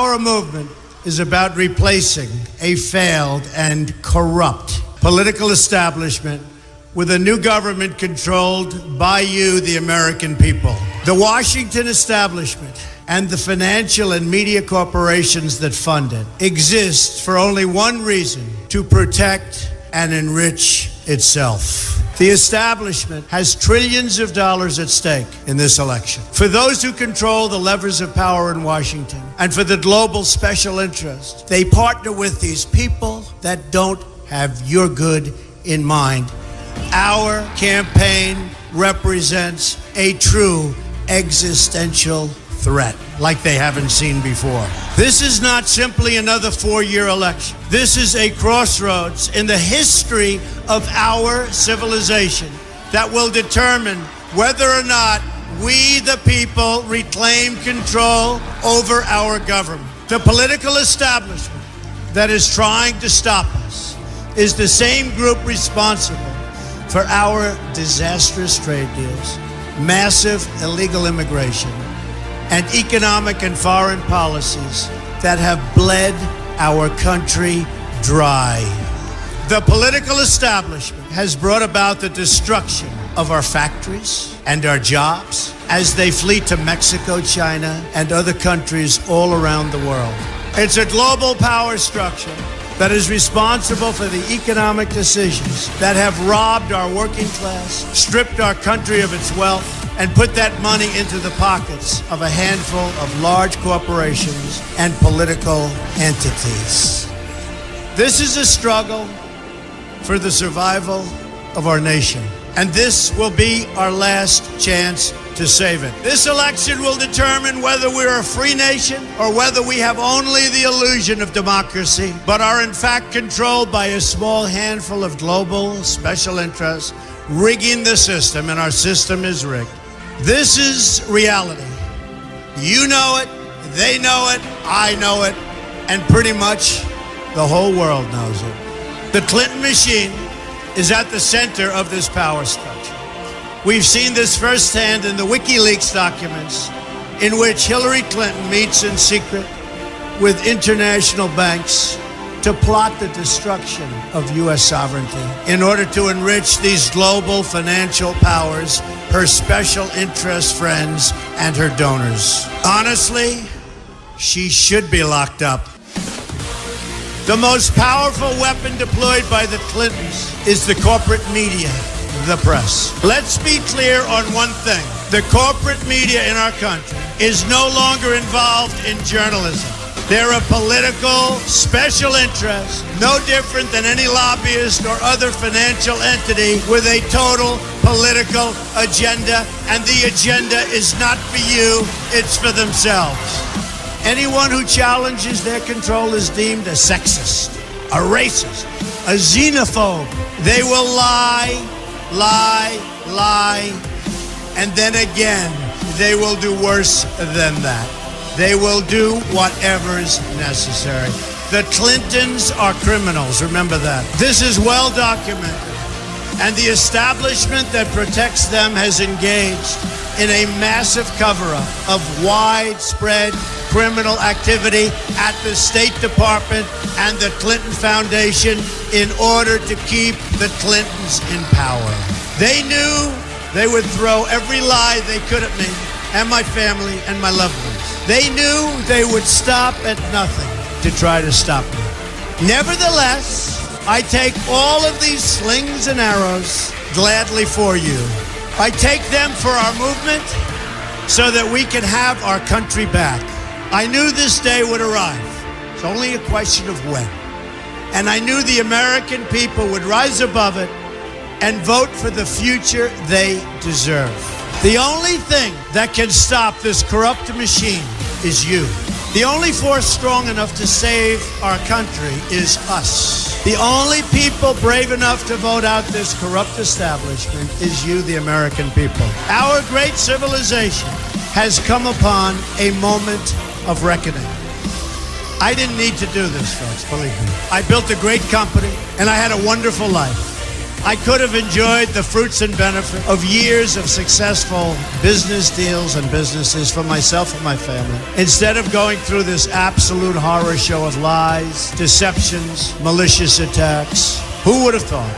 Our movement is about replacing a failed and corrupt political establishment with a new government controlled by you, the American people. The Washington establishment and the financial and media corporations that fund it exist for only one reason: to protect and enrich itself. The establishment has trillions of dollars at stake in this election. For those who control the levers of power in Washington and for the global special interest, they partner with these people that don't have your good in mind. Our campaign represents a true existential threat like they haven't seen before. This is not simply another four-year election. This is a crossroads in the history of our civilization that will determine whether or not we, the people, reclaim control over our government. The political establishment that is trying to stop us is the same group responsible for our disastrous trade deals, massive illegal immigration, and economic and foreign policies that have bled our country dry. The political establishment has brought about the destruction of our factories and our jobs as they flee to Mexico, China, and other countries all around the world. It's a global power structure that is responsible for the economic decisions that have robbed our working class, stripped our country of its wealth, and put that money into the pockets of a handful of large corporations and political entities. This is a struggle for the survival of our nation, and this will be our last chance to save it. This election will determine whether we're a free nation or whether we have only the illusion of democracy, but are in fact controlled by a small handful of global special interests rigging the system, and our system is rigged. This is reality. You know it, they know it, I know it, and pretty much the whole world knows it. The Clinton machine is at the center of this power structure. We've seen this firsthand in the WikiLeaks documents, in which Hillary Clinton meets in secret with international banks to plot the destruction of U.S. sovereignty in order to enrich these global financial powers, her special interest friends, and her donors. Honestly, she should be locked up. The most powerful weapon deployed by the Clintons is the corporate media, the press. Let's be clear on one thing. The corporate media in our country is no longer involved in journalism. They're a political special interest, no different than any lobbyist or other financial entity with a total political agenda, and the agenda is not for you, it's for themselves. Anyone who challenges their control is deemed a sexist, a racist, a xenophobe. They will lie, and then again, they will do worse than that. They will do whatever is necessary. The Clintons are criminals, remember that. This is well documented, and the establishment that protects them has engaged in a massive cover-up of widespread criminal activity at the State Department and the Clinton Foundation in order to keep the Clintons in power. They knew they would throw every lie they could at me and my family and my loved ones. They knew they would stop at nothing to try to stop me. Nevertheless, I take all of these slings and arrows gladly for you. I take them for our movement so that we can have our country back. I knew this day would arrive. It's only a question of when. And I knew the American people would rise above it and vote for the future they deserve. The only thing that can stop this corrupt machine is you. The only force strong enough to save our country is us. The only people brave enough to vote out this corrupt establishment is you, the American people. Our great civilization has come upon a moment of reckoning. I didn't need to do this, folks, believe me. I built a great company, and I had a wonderful life. I could have enjoyed the fruits and benefit of years of successful business deals and businesses for myself and my family, instead of going through this absolute horror show of lies, deceptions, malicious attacks. Who would have thought?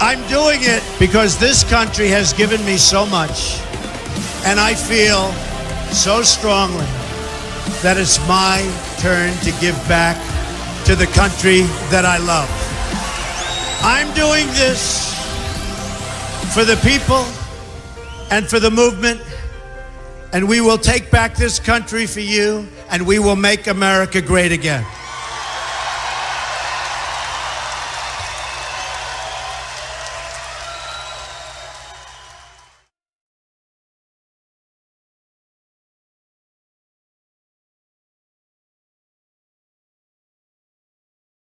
I'm doing it because this country has given me so much, and I feel so strongly that it's my turn to give back to the country that I love. I'm doing this for the people and for the movement, and we will take back this country for you, and we will make America great again.